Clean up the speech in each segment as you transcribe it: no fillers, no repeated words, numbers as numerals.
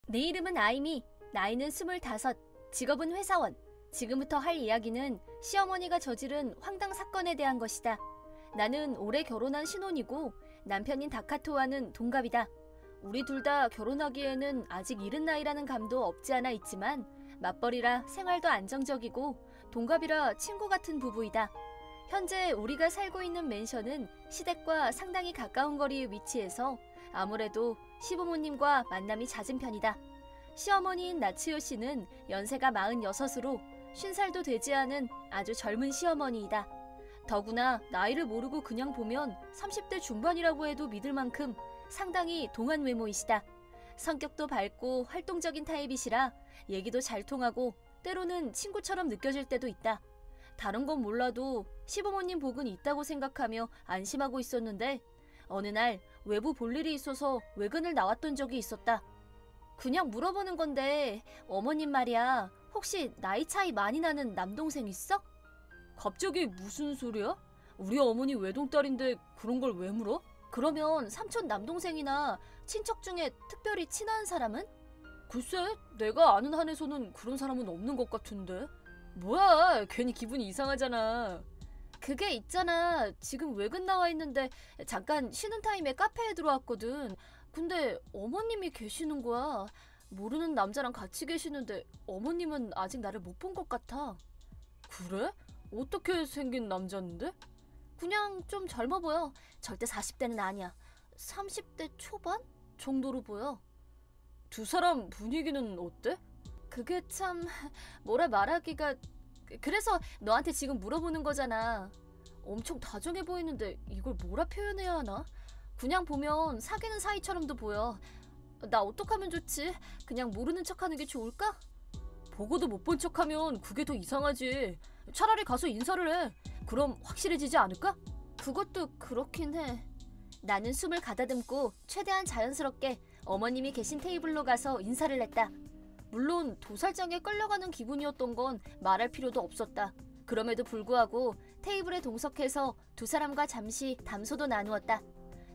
내 이름은 아이미, 나이는 25, 직업은 회사원. 지금부터 할 이야기는 시어머니가 저지른 황당 사건에 대한 것이다. 나는 올해 결혼한 신혼이고 남편인 다카토와는 동갑이다. 우리 둘 다 결혼하기에는 아직 이른 나이라는 감도 없지 않아 있지만 맞벌이라 생활도 안정적이고 동갑이라 친구 같은 부부이다. 현재 우리가 살고 있는 맨션은 시댁과 상당히 가까운 거리에 위치해서 아무래도 시부모님과 만남이 잦은 편이다. 시어머니인 나츠요 씨는 연세가 46으로 50살도 되지 않은 아주 젊은 시어머니이다. 더구나 나이를 모르고 그냥 보면 30대 중반이라고 해도 믿을 만큼 상당히 동안 외모이시다. 성격도 밝고 활동적인 타입이시라 얘기도 잘 통하고 때로는 친구처럼 느껴질 때도 있다. 다른 건 몰라도 시부모님 복은 있다고 생각하며 안심하고 있었는데 어느 날 외부 볼일이 있어서 외근을 나왔던 적이 있었다. 그냥 물어보는 건데 어머님 말이야, 혹시 나이 차이 많이 나는 남동생 있어? 갑자기 무슨 소리야? 우리 어머니 외동딸인데 그런 걸 왜 물어? 그러면 삼촌 남동생이나 친척 중에 특별히 친한 사람은? 글쎄, 내가 아는 한에서는 그런 사람은 없는 것 같은데. 뭐야, 괜히 기분이 이상하잖아. 그게 있잖아, 지금 외근 나와 있는데 잠깐 쉬는 타임에 카페에 들어왔거든. 근데 어머님이 계시는 거야. 모르는 남자랑 같이 계시는데 어머님은 아직 나를 못 본 것 같아. 그래? 어떻게 생긴 남자인데? 그냥 좀 젊어 보여. 절대 40대는 아니야. 30대 초반? 정도로 보여. 두 사람 분위기는 어때? 그게 참 뭐라 말하기가... 그래서 너한테 지금 물어보는 거잖아. 엄청 다정해 보이는데 이걸 뭐라 표현해야 하나? 그냥 보면 사귀는 사이처럼도 보여. 나 어떡하면 좋지? 그냥 모르는 척하는 게 좋을까? 보고도 못 본 척하면 그게 더 이상하지. 차라리 가서 인사를 해. 그럼 확실해지지 않을까? 그것도 그렇긴 해. 나는 숨을 가다듬고 최대한 자연스럽게 어머님이 계신 테이블로 가서 인사를 했다. 물론 도살장에 끌려가는 기분이었던 건 말할 필요도 없었다. 그럼에도 불구하고 테이블에 동석해서 두 사람과 잠시 담소도 나누었다.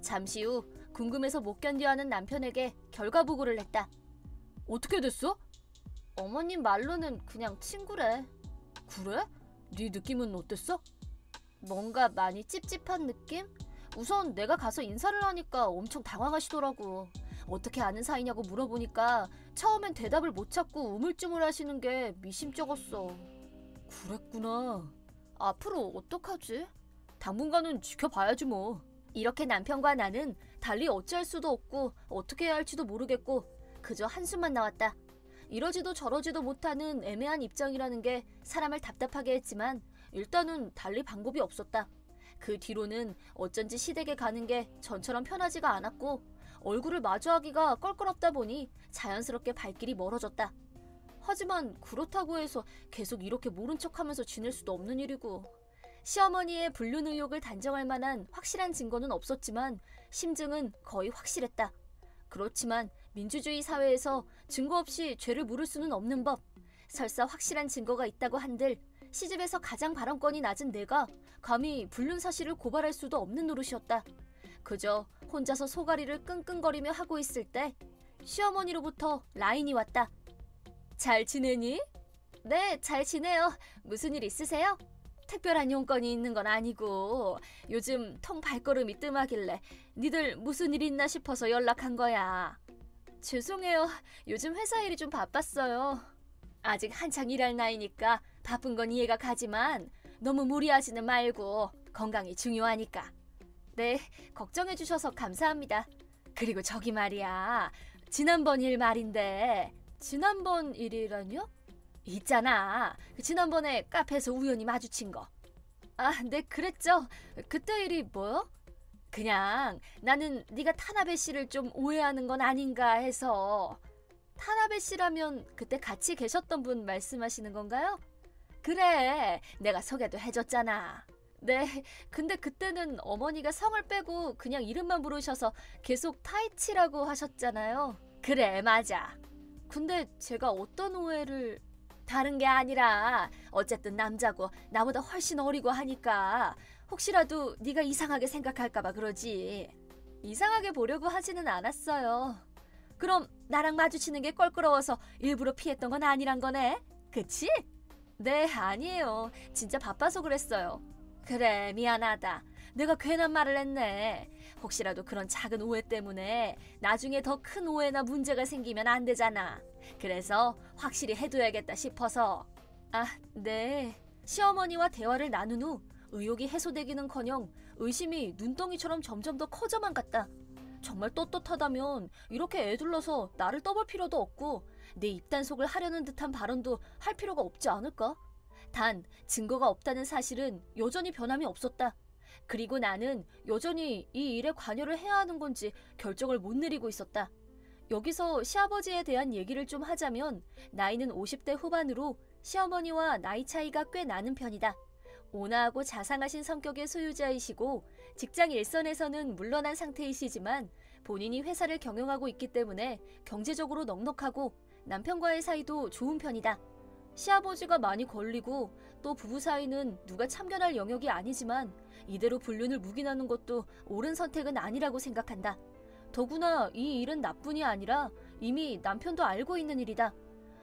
잠시 후 궁금해서 못 견뎌하는 남편에게 결과 보고를 했다. 어떻게 됐어? 어머님 말로는 그냥 친구래. 그래? 네 느낌은 어땠어? 뭔가 많이 찝찝한 느낌? 우선 내가 가서 인사를 하니까 엄청 당황하시더라고. 어떻게 아는 사이냐고 물어보니까 처음엔 대답을 못 찾고 우물쭈물 하시는 게 미심쩍었어. 그랬구나. 앞으로 어떡하지? 당분간은 지켜봐야지 뭐. 이렇게 남편과 나는 달리 어찌할 수도 없고 어떻게 해야 할지도 모르겠고 그저 한숨만 나왔다. 이러지도 저러지도 못하는 애매한 입장이라는 게 사람을 답답하게 했지만 일단은 달리 방법이 없었다. 그 뒤로는 어쩐지 시댁에 가는 게 전처럼 편하지가 않았고 얼굴을 마주하기가 껄끄럽다 보니 자연스럽게 발길이 멀어졌다. 하지만 그렇다고 해서 계속 이렇게 모른 척하면서 지낼 수도 없는 일이고 시어머니의 불륜 의혹을 단정할 만한 확실한 증거는 없었지만 심증은 거의 확실했다. 그렇지만 민주주의 사회에서 증거 없이 죄를 물을 수는 없는 법. 설사 확실한 증거가 있다고 한들 시집에서 가장 발언권이 낮은 내가 감히 불륜 사실을 고발할 수도 없는 노릇이었다. 그저 혼자서 소가리를 끙끙거리며 하고 있을 때 시어머니로부터 라인이 왔다. 잘 지내니? 네, 잘 지내요. 무슨 일 있으세요? 특별한 용건이 있는 건 아니고 요즘 통 발걸음이 뜸하길래 니들 무슨 일 있나 싶어서 연락한 거야. 죄송해요. 요즘 회사 일이 좀 바빴어요. 아직 한창 일할 나이니까 바쁜 건 이해가 가지만 너무 무리하지는 말고 건강이 중요하니까. 네, 걱정해 주셔서 감사합니다. 그리고 저기 말이야, 지난번 일 말인데. 지난번 일이라뇨? 있잖아, 지난번에 카페에서 우연히 마주친 거. 아, 네, 그랬죠. 그때 일이 뭐요? 그냥 나는 네가 타나베 씨를 좀 오해하는 건 아닌가 해서. 타나베 씨라면 그때 같이 계셨던 분 말씀하시는 건가요? 그래, 내가 소개도 해줬잖아. 네, 근데 그때는 어머니가 성을 빼고 그냥 이름만 부르셔서 계속 타이치라고 하셨잖아요. 그래, 맞아. 근데 제가 어떤 오해를... 다른 게 아니라 어쨌든 남자고 나보다 훨씬 어리고 하니까 혹시라도 네가 이상하게 생각할까 봐 그러지. 이상하게 보려고 하지는 않았어요. 그럼 나랑 마주치는 게 껄끄러워서 일부러 피했던 건 아니란 거네? 그치? 네, 아니에요. 진짜 바빠서 그랬어요. 그래, 미안하다. 내가 괜한 말을 했네. 혹시라도 그런 작은 오해 때문에 나중에 더 큰 오해나 문제가 생기면 안 되잖아. 그래서 확실히 해둬야겠다 싶어서. 아, 네. 시어머니와 대화를 나눈 후 의욕이 해소되기는커녕 의심이 눈덩이처럼 점점 더 커져만 갔다. 정말 떳떳하다면 이렇게 애둘러서 나를 떠볼 필요도 없고 내 입단속을 하려는 듯한 발언도 할 필요가 없지 않을까? 단 증거가 없다는 사실은 여전히 변함이 없었다. 그리고 나는 여전히 이 일에 관여를 해야 하는 건지 결정을 못 내리고 있었다. 여기서 시아버지에 대한 얘기를 좀 하자면 나이는 50대 후반으로 시어머니와 나이 차이가 꽤 나는 편이다. 온화하고 자상하신 성격의 소유자이시고 직장 일선에서는 물러난 상태이시지만 본인이 회사를 경영하고 있기 때문에 경제적으로 넉넉하고 남편과의 사이도 좋은 편이다. 시아버지가 많이 걸리고 또 부부 사이는 누가 참견할 영역이 아니지만 이대로 불륜을 묵인하는 것도 옳은 선택은 아니라고 생각한다. 더구나 이 일은 나뿐이 아니라 이미 남편도 알고 있는 일이다.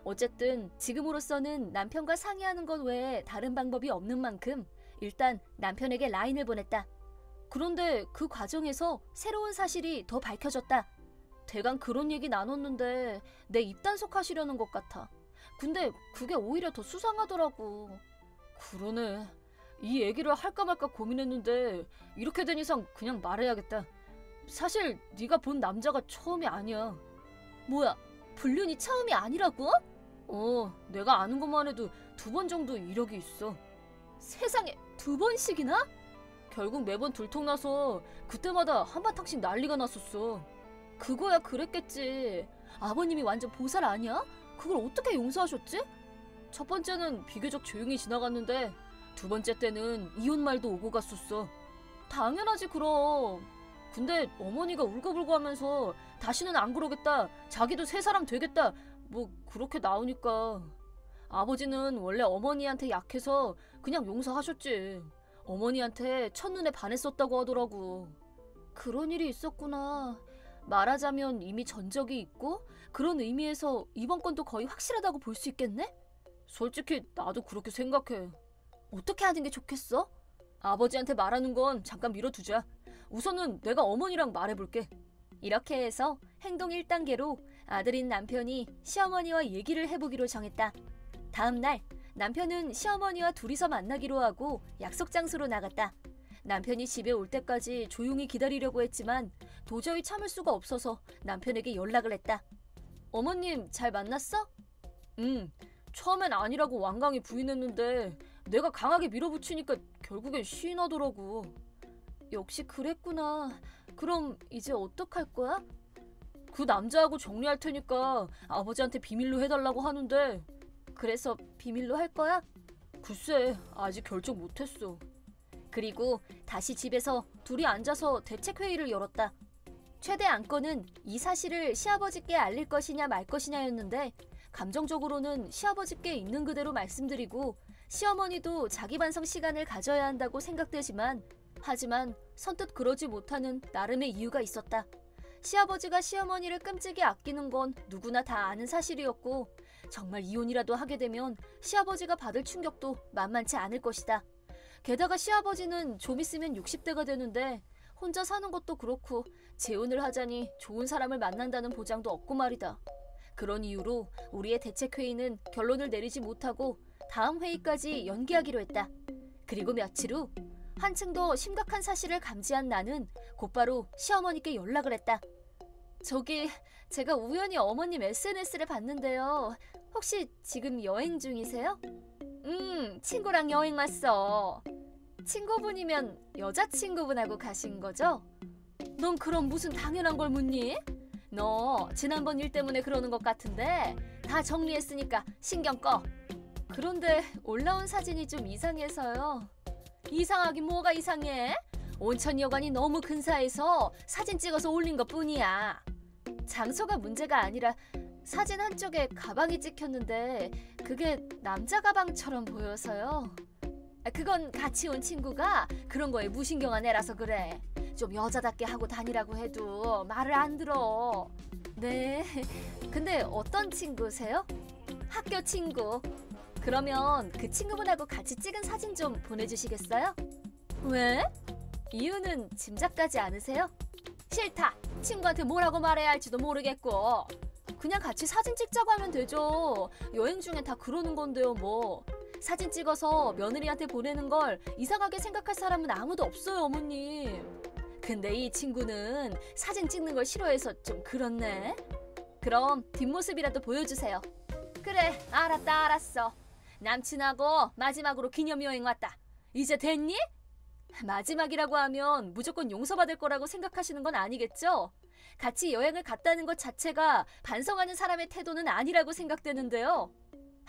어쨌든 지금으로서는 남편과 상의하는 것 외에 다른 방법이 없는 만큼 일단 남편에게 라인을 보냈다. 그런데 그 과정에서 새로운 사실이 더 밝혀졌다. 대강 그런 얘기 나눴는데 내 입단속 하시려는 것 같아. 근데 그게 오히려 더 수상하더라고. 그러네. 이 얘기를 할까 말까 고민했는데 이렇게 된 이상 그냥 말해야겠다. 사실 네가 본 남자가 처음이 아니야. 뭐야? 불륜이 처음이 아니라고? 내가 아는 것만 해도 2번 정도 이력이 있어. 세상에, 2번씩이나? 결국 매번 들통나서 그때마다 한바탕씩 난리가 났었어. 그거야 그랬겠지. 아버님이 완전 보살 아니야? 그걸 어떻게 용서하셨지? 첫 번째는 비교적 조용히 지나갔는데 2번째 때는 이혼 말도 오고 갔었어. 당연하지 그럼. 근데 어머니가 울고불고 하면서 다시는 안 그러겠다, 자기도 새 사람 되겠다, 뭐 그렇게 나오니까. 아버지는 원래 어머니한테 약해서 그냥 용서하셨지. 어머니한테 첫눈에 반했었다고 하더라고. 그런 일이 있었구나. 말하자면 이미 전적이 있고 그런 의미에서 이번 건도 거의 확실하다고 볼 수 있겠네? 솔직히 나도 그렇게 생각해. 어떻게 하는 게 좋겠어? 아버지한테 말하는 건 잠깐 미뤄두자. 우선은 내가 어머니랑 말해볼게. 이렇게 해서 행동 1단계로 아들인 남편이 시어머니와 얘기를 해보기로 정했다. 다음 날 남편은 시어머니와 둘이서 만나기로 하고 약속 장소로 나갔다. 남편이 집에 올 때까지 조용히 기다리려고 했지만 도저히 참을 수가 없어서 남편에게 연락을 했다. 어머님 잘 만났어? 처음엔 아니라고 완강히 부인했는데 내가 강하게 밀어붙이니까 결국엔 시인하더라고. 역시 그랬구나. 그럼 이제 어떡할 거야? 그 남자하고 정리할 테니까 아버지한테 비밀로 해달라고 하는데. 그래서 비밀로 할 거야? 글쎄, 아직 결정 못했어. 그리고 다시 집에서 둘이 앉아서 대책회의를 열었다. 최대 안건은 이 사실을 시아버지께 알릴 것이냐 말 것이냐였는데 감정적으로는 시아버지께 있는 그대로 말씀드리고 시어머니도 자기 반성 시간을 가져야 한다고 생각되지만 하지만 선뜻 그러지 못하는 나름의 이유가 있었다. 시아버지가 시어머니를 끔찍이 아끼는 건 누구나 다 아는 사실이었고 정말 이혼이라도 하게 되면 시아버지가 받을 충격도 만만치 않을 것이다. 게다가 시아버지는 좀 있으면 60대가 되는데 혼자 사는 것도 그렇고 재혼을 하자니 좋은 사람을 만난다는 보장도 없고 말이다. 그런 이유로 우리의 대책회의는 결론을 내리지 못하고 다음 회의까지 연기하기로 했다. 그리고 며칠 후 한층 더 심각한 사실을 감지한 나는 곧바로 시어머니께 연락을 했다. 저기 제가 우연히 어머님 SNS를 봤는데요. 혹시 지금 여행 중이세요? 친구랑 여행 왔어. 친구분이면 여자친구분하고 가신 거죠? 넌 그럼 무슨 당연한 걸 묻니? 너 지난번 일 때문에 그러는 것 같은데 다 정리했으니까 신경 꺼. 그런데 올라온 사진이 좀 이상해서요. 이상하긴 뭐가 이상해? 온천 여관이 너무 근사해서 사진 찍어서 올린 것뿐이야. 장소가 문제가 아니라 사진 한쪽에 가방이 찍혔는데 그게 남자 가방처럼 보여서요. 그건 같이 온 친구가 그런 거에 무신경한 애라서 그래. 좀 여자답게 하고 다니라고 해도 말을 안 들어. 네, 근데 어떤 친구세요? 학교 친구. 그러면 그 친구분하고 같이 찍은 사진 좀 보내주시겠어요? 왜? 이유는 짐작가지 않으세요? 싫다. 친구한테 뭐라고 말해야 할지도 모르겠고. 그냥 같이 사진 찍자고 하면 되죠. 여행 중엔 다 그러는 건데요, 뭐. 사진 찍어서 며느리한테 보내는 걸 이상하게 생각할 사람은 아무도 없어요, 어머님. 근데 이 친구는 사진 찍는 걸 싫어해서 좀 그렇네. 그럼 뒷모습이라도 보여주세요. 그래, 알았어. 남친하고 마지막으로 기념여행 왔다. 이제 됐니? 마지막이라고 하면 무조건 용서받을 거라고 생각하시는 건 아니겠죠? 같이 여행을 갔다는 것 자체가 반성하는 사람의 태도는 아니라고 생각되는데요.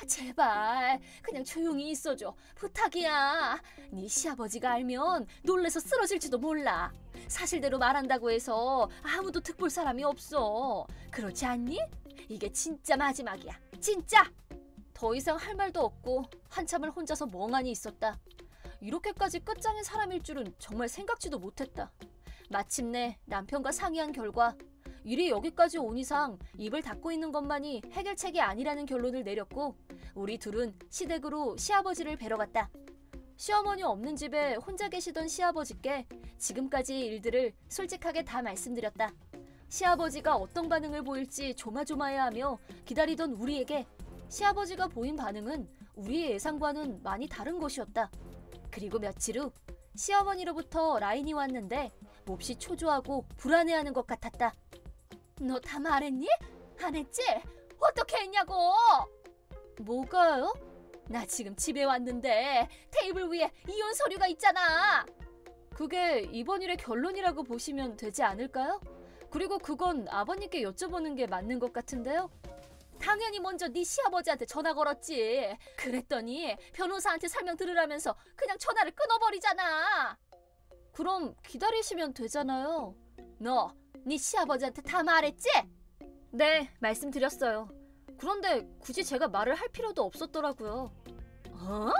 제발 그냥 조용히 있어줘. 부탁이야. 네 시아버지가 알면 놀래서 쓰러질지도 몰라. 사실대로 말한다고 해서 아무도 특볼 사람이 없어. 그렇지 않니? 이게 진짜 마지막이야. 진짜! 더 이상 할 말도 없고 한참을 혼자서 멍하니 있었다. 이렇게까지 끝장인 사람일 줄은 정말 생각지도 못했다. 마침내 남편과 상의한 결과 일이 여기까지 온 이상 입을 닫고 있는 것만이 해결책이 아니라는 결론을 내렸고 우리 둘은 시댁으로 시아버지를 뵈러 갔다. 시어머니 없는 집에 혼자 계시던 시아버지께 지금까지의 일들을 솔직하게 다 말씀드렸다. 시아버지가 어떤 반응을 보일지 조마조마해하며 기다리던 우리에게 시아버지가 보인 반응은 우리의 예상과는 많이 다른 것이었다. 그리고 며칠 후 시어머니로부터 라인이 왔는데 몹시 초조하고 불안해하는 것 같았다. 너 다 말했니? 안 했지? 어떻게 했냐고! 뭐가요? 나 지금 집에 왔는데 테이블 위에 이혼 서류가 있잖아. 그게 이번 일의 결론이라고 보시면 되지 않을까요? 그리고 그건 아버님께 여쭤보는 게 맞는 것 같은데요. 당연히 먼저 네 시아버지한테 전화 걸었지. 그랬더니 변호사한테 설명 들으라면서 그냥 전화를 끊어버리잖아. 그럼 기다리시면 되잖아요. 너 네 시아버지한테 다 말했지? 네, 말씀드렸어요. 그런데 굳이 제가 말을 할 필요도 없었더라고요. 어?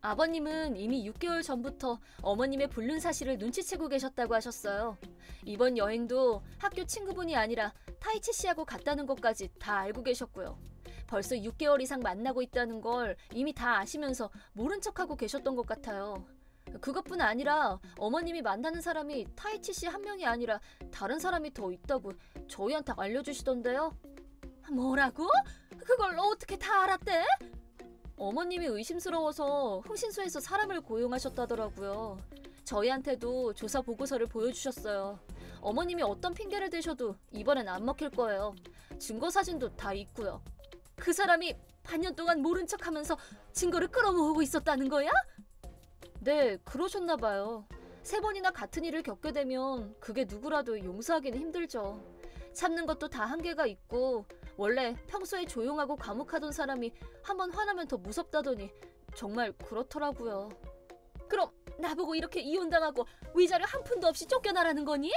아버님은 이미 6개월 전부터 어머님의 불륜 사실을 눈치채고 계셨다고 하셨어요. 이번 여행도 학교 친구분이 아니라 타이치 씨하고 갔다는 것까지 다 알고 계셨고요. 벌써 6개월 이상 만나고 있다는 걸 이미 다 아시면서 모른 척하고 계셨던 것 같아요. 그것뿐 아니라 어머님이 만나는 사람이 타이치 씨 한 명이 아니라 다른 사람이 더 있다고 저희한테 알려주시던데요. 뭐라고? 그걸 어떻게 다 알았대? 어머님이 의심스러워서 흥신소에서 사람을 고용하셨다더라고요. 저희한테도 조사 보고서를 보여주셨어요. 어머님이 어떤 핑계를 대셔도 이번엔 안 먹힐 거예요. 증거 사진도 다 있고요. 그 사람이 반년 동안 모른 척하면서 증거를 끌어모으고 있었다는 거야? 네, 그러셨나 봐요. 3번이나 같은 일을 겪게 되면 그게 누구라도 용서하기는 힘들죠. 참는 것도 다 한계가 있고 원래 평소에 조용하고 과묵하던 사람이 한번 화나면 더 무섭다더니 정말 그렇더라고요. 그럼 나보고 이렇게 이혼당하고 위자료 한 푼도 없이 쫓겨나라는 거니?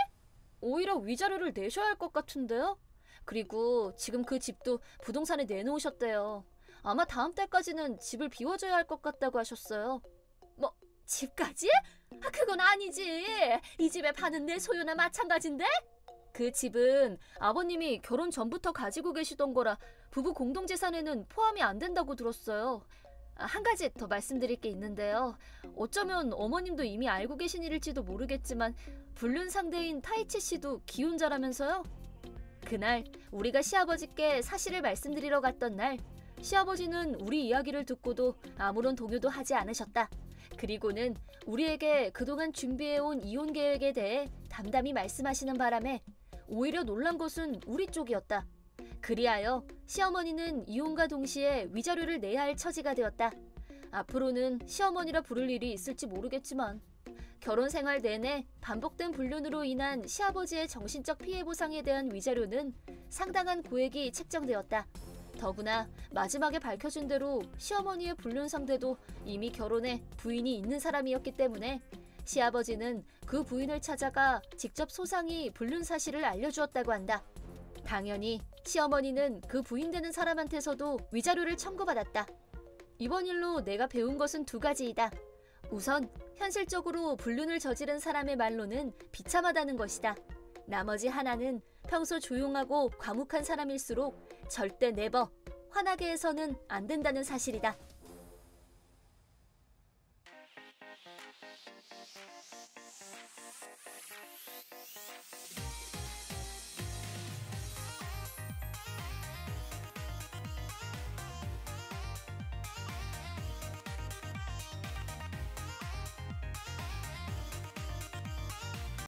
오히려 위자료를 내셔야 할 것 같은데요? 그리고 지금 그 집도 부동산에 내놓으셨대요. 아마 다음 달까지는 집을 비워줘야 할 것 같다고 하셨어요. 뭐 집까지? 그건 아니지. 이 집에 파는 내 소유나 마찬가지인데? 그 집은 아버님이 결혼 전부터 가지고 계시던 거라 부부 공동재산에는 포함이 안 된다고 들었어요. 한 가지 더 말씀드릴 게 있는데요. 어쩌면 어머님도 이미 알고 계신 일일지도 모르겠지만 불륜 상대인 타이치 씨도 기혼자라면서요? 그날 우리가 시아버지께 사실을 말씀드리러 갔던 날 시아버지는 우리 이야기를 듣고도 아무런 동요도 하지 않으셨다. 그리고는 우리에게 그동안 준비해온 이혼 계획에 대해 담담히 말씀하시는 바람에 오히려 놀란 것은 우리 쪽이었다. 그리하여 시어머니는 이혼과 동시에 위자료를 내야 할 처지가 되었다. 앞으로는 시어머니라 부를 일이 있을지 모르겠지만 결혼 생활 내내 반복된 불륜으로 인한 시아버지의 정신적 피해 보상에 대한 위자료는 상당한 고액이 책정되었다. 더구나 마지막에 밝혀진 대로 시어머니의 불륜 상대도 이미 결혼해 부인이 있는 사람이었기 때문에 시아버지는 그 부인을 찾아가 직접 소상히 불륜 사실을 알려주었다고 한다. 당연히 시어머니는 그 부인되는 사람한테서도 위자료를 청구받았다. 이번 일로 내가 배운 것은 2가지이다. 우선 현실적으로 불륜을 저지른 사람의 말로는 비참하다는 것이다. 나머지 하나는 평소 조용하고 과묵한 사람일수록 절대 네버 화나게 해서는 안 된다는 사실이다.